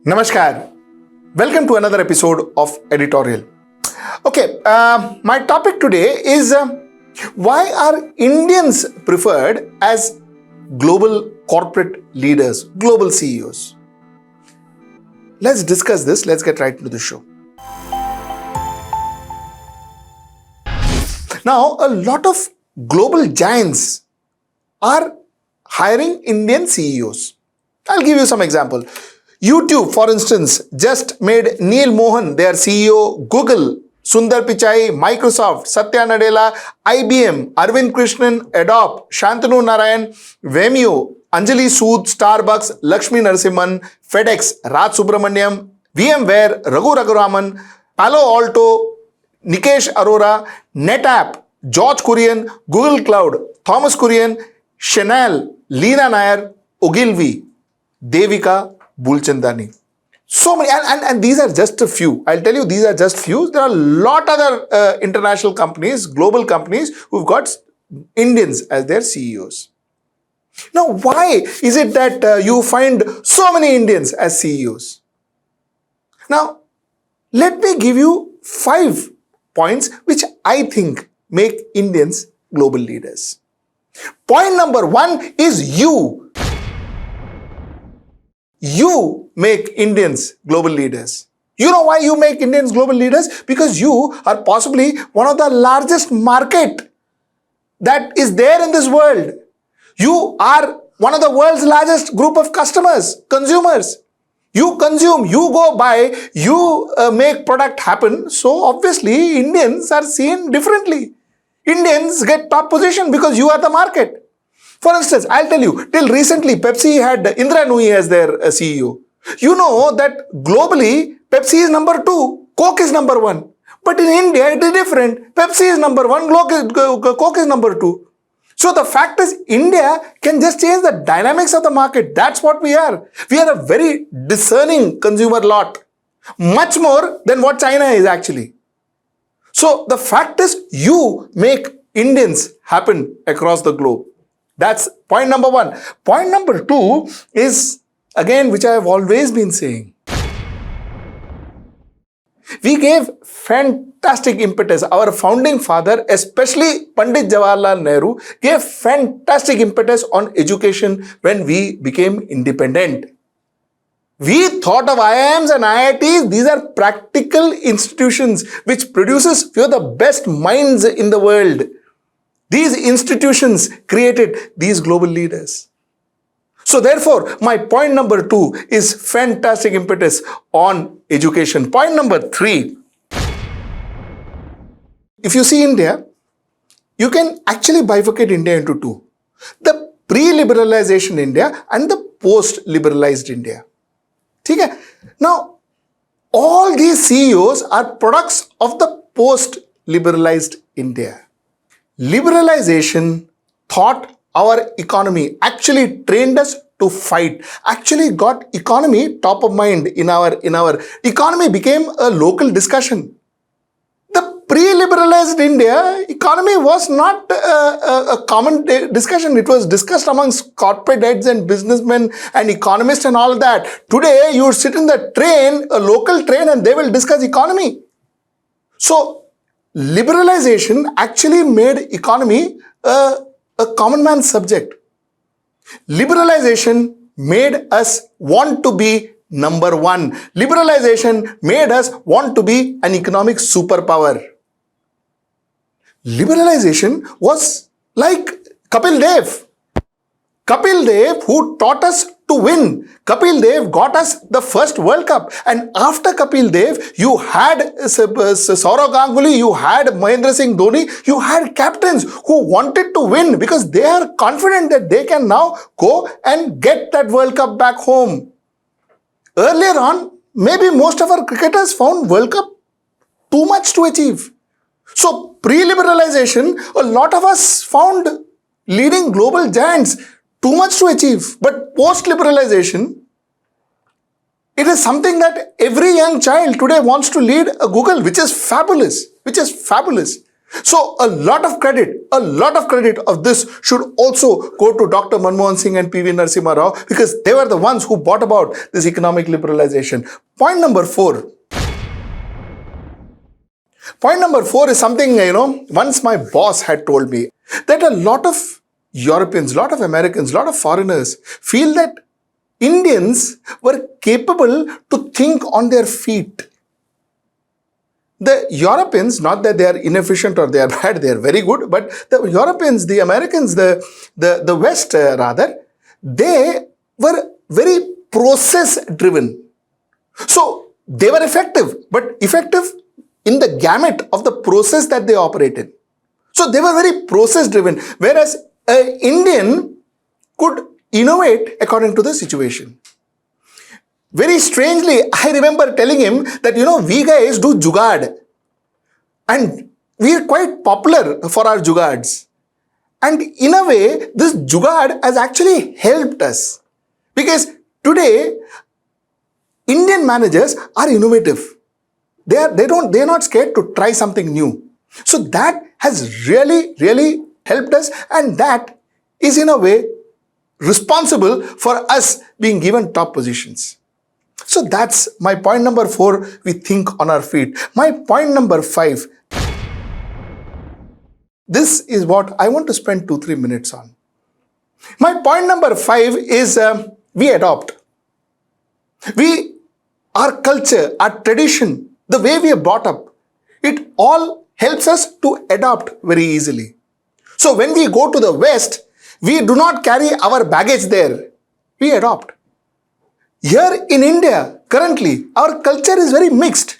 Namaskar. Welcome to another episode of Editorial. Okay, my topic today is why are Indians preferred as global corporate leaders, global CEOs? Let's discuss this. Let's get right into the show. Now, a lot of global giants are hiring Indian CEOs. I'll give you some example. YouTube, for instance, just made Neal Mohan their CEO. Google, Sundar Pichai, Microsoft, Satya, Nadella, IBM, Arvind Krishnan, Adobe, Shantanu Narayan, Vimeo, Anjali, Sood, Starbucks, Lakshmi Narasimhan, FedEx, Raj Subramaniam, VMware, Raghu Raghuraman, Palo Alto, Nikesh Arora, NetApp, George Kurian, Google Cloud, Thomas Kurian, Chanel, Leena Nair, Ogilvy, Devika Bulchandani. So many, and these are just a few. I'll tell you, these are just few. There are a lot other international companies, global companies who've got Indians as their CEOs. Now, why is it that you find so many Indians as CEOs? Now, let me give you 5 points which I think make Indians global leaders. Point number 1 is you. You make Indians global leaders. You know why you make Indians global leaders? Because you are possibly one of the largest market that is there in this world. You are one of the world's largest group of customers, consumers. You consume, you go buy, you make product happen. So obviously Indians are seen differently. Indians get top position because you are the market. For instance, I'll tell you, till recently, Pepsi had Indra Nooyi as their CEO. You know that globally, Pepsi is number 2, Coke is number 1. But in India, it is different. Pepsi is number 1, Coke is number 2. So the fact is, India can just change the dynamics of the market. That's what we are. We are a very discerning consumer lot. Much more than what China is actually. So the fact is, you make Indians happen across the globe. That's point number 1. Point number 2 is, again, which I have always been saying. We gave fantastic impetus. Our founding father, especially Pandit Jawaharlal Nehru, gave fantastic impetus on education when we became independent. We thought of IIMs and IITs. These are practical institutions which produces few of the best minds in the world. These institutions created these global leaders. So therefore, my point number 2 is fantastic impetus on education. Point number 3. If you see India, you can actually bifurcate India into 2. The pre-liberalization India and the post-liberalized India. Okay? Now, all these CEOs are products of the post-liberalized India. Liberalization thought our economy, actually trained us to fight, actually got economy top of mind in our economy became a local discussion. The pre-liberalized India economy was not a common discussion. It was discussed amongst corporate heads and businessmen and economists and all that. Today, you sit in the train, a local train, and they will discuss economy. So, liberalization actually made economy a common man's subject. Liberalization made us want to be number 1. Liberalization made us want to be an economic superpower. Liberalization was like Kapil Dev. Kapil Dev, who taught us to win. Kapil Dev got us the first World Cup. And after Kapil Dev, you had Saurav Ganguly, you had Mahendra Singh Dhoni, you had captains who wanted to win because they are confident that they can now go and get that World Cup back home. Earlier on, maybe most of our cricketers found World Cup too much to achieve. So pre-liberalization, a lot of us found leading global giants too much to achieve. But post-liberalization, it is something that every young child today wants to lead a Google, which is fabulous. So a lot of credit of this should also go to Dr. Manmohan Singh and PV Narasimha Rao, because they were the ones who brought about this economic liberalization. Point number four is something, once my boss had told me, that a lot of Europeans, a lot of Americans, a lot of foreigners feel that Indians were capable to think on their feet. The Europeans, not that they are inefficient or they are bad, they are very good, but the Europeans, the Americans, the West rather, they were very process driven. So they were effective, but effective in the gamut of the process that they operate in. So they were very process driven, whereas an Indian could innovate according to the situation. Very strangely, I remember telling him that, we guys do jugaad. And we are quite popular for our jugaads. And in a way, this jugaad has actually helped us. Because today, Indian managers are innovative. They are not scared to try something new. So that has really, really helped us. And that is in a way responsible for us being given top positions. So that's my point number 4, we think on our feet. My point number 5, this is what I want to spend 2-3 minutes on. My point number 5 is we adopt. Our culture, our tradition, the way we are brought up, it all helps us to adopt very easily. So when we go to the West, we do not carry our baggage there. We adopt. Here in India, currently, our culture is very mixed.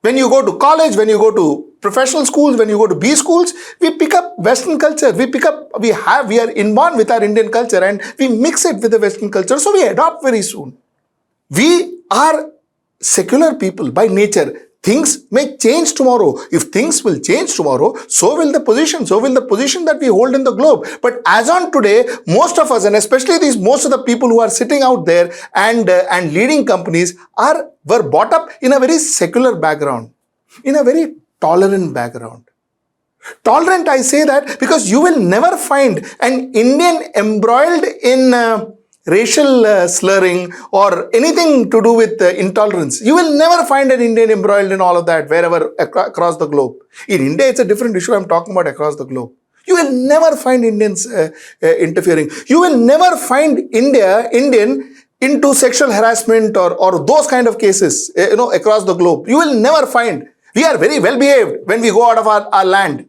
When you go to college, when you go to professional schools, when you go to B schools, we pick up Western culture. We are inborn with our Indian culture and we mix it with the Western culture. So we adopt very soon. We are secular people by nature. Things may change tomorrow. If things will change tomorrow, so will the position that we hold in the globe. But as on today, most of us, and especially most of the people who are sitting out there and leading companies were brought up in a very secular background, in a very tolerant background. Tolerant, I say that because you will never find an Indian embroiled in racial slurring or anything to do with intolerance. You will never find an Indian embroiled in all of that wherever across the globe. In India, it's a different issue I'm talking about across the globe. You will never find Indians interfering. You will never find Indian into sexual harassment or those kind of cases across the globe. You will never find. We are very well behaved when we go out of our land.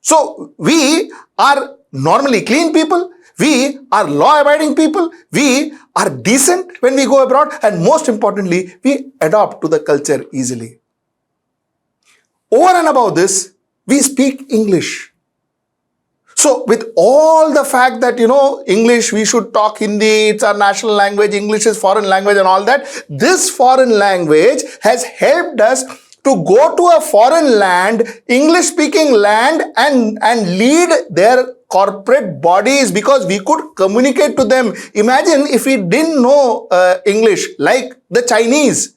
So we are normally clean people. We are law-abiding people. We are decent when we go abroad. And most importantly, we adopt to the culture easily. Over and above this, we speak English. So with all the fact that, English, we should talk Hindi, it's our national language, English is foreign language and all that, this foreign language has helped us to go to a foreign land, English-speaking land, and lead their corporate bodies because we could communicate to them. Imagine if we didn't know English, like the Chinese.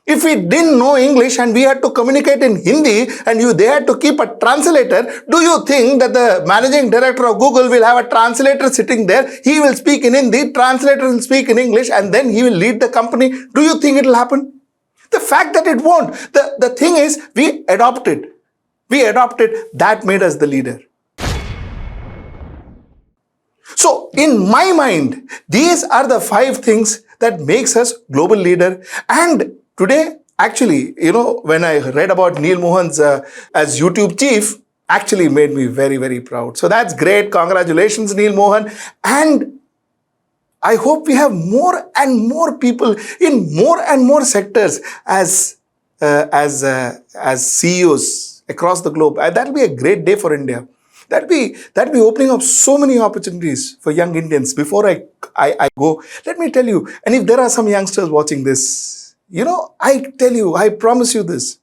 If we didn't know English and we had to communicate in Hindi and they had to keep a translator, do you think that the managing director of Google will have a translator sitting there? He will speak in Hindi, translator will speak in English, and then he will lead the company. Do you think it will happen? The fact that it won't. The thing is, we adopted. That made us the leader. So in my mind, these are the 5 things that makes us global leader. And today, actually, when I read about Neal Mohan's as YouTube chief, actually made me very, very proud. So that's great. Congratulations, Neal Mohan. And I hope we have more and more people in more and more sectors as CEOs across the globe. That'll be a great day for India. That'll be opening up so many opportunities for young Indians. Before I go, let me tell you, and if there are some youngsters watching this, I promise you this.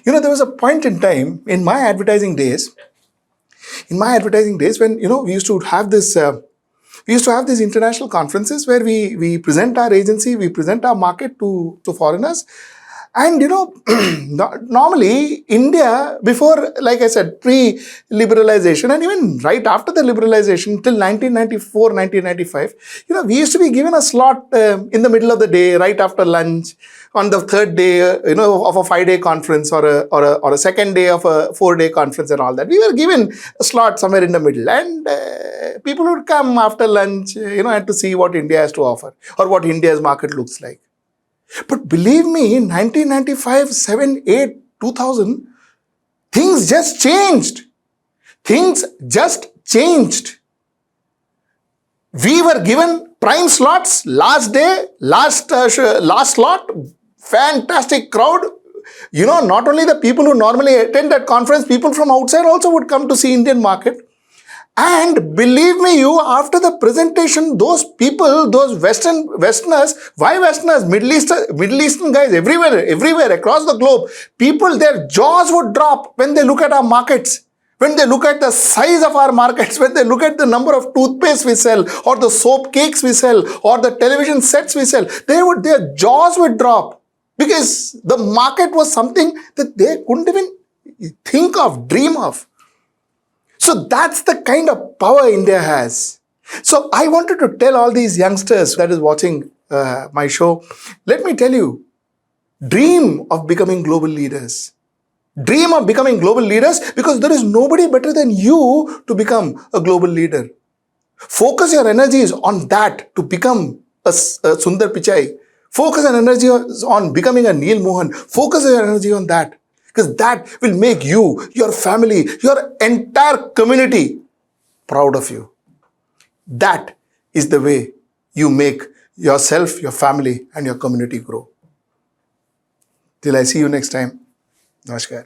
There was a point in time in my advertising days when, we used to have this international conferences where we present our agency, we present our market to foreigners. And normally India, before, like I said, pre-liberalization and even right after the liberalization till 1994, 1995, we used to be given a slot in the middle of the day, right after lunch, on the third day, of a 5-day conference or a second day of a 4-day conference and all that. We were given a slot somewhere in the middle, and people would come after lunch, and to see what India has to offer or what India's market looks like. But believe me, in 1995, 7, 8, 2000, things just changed. Things just changed. We were given prime slots, last day, last slot, fantastic crowd. Not only the people who normally attend that conference, people from outside also would come to see Indian market. And believe me, after the presentation, those people, those Westerners, why Westerners? Middle Eastern guys, everywhere across the globe, people, their jaws would drop when they look at our markets, when they look at the size of our markets, when they look at the number of toothpaste we sell, or the soap cakes we sell, or the television sets we sell. Their jaws would drop, because the market was something that they couldn't even think of, dream of. So that's the kind of power India has. So I wanted to tell all these youngsters that is watching my show, let me tell you, dream of becoming global leaders. Dream of becoming global leaders, because there is nobody better than you to become a global leader. Focus your energies on that to become a Sundar Pichai. Focus your energy on becoming a Neal Mohan. Focus your energy on that. Because that will make you, your family, your entire community proud of you. That is the way you make yourself, your family, and your community grow. Till I see you next time. Namaskar.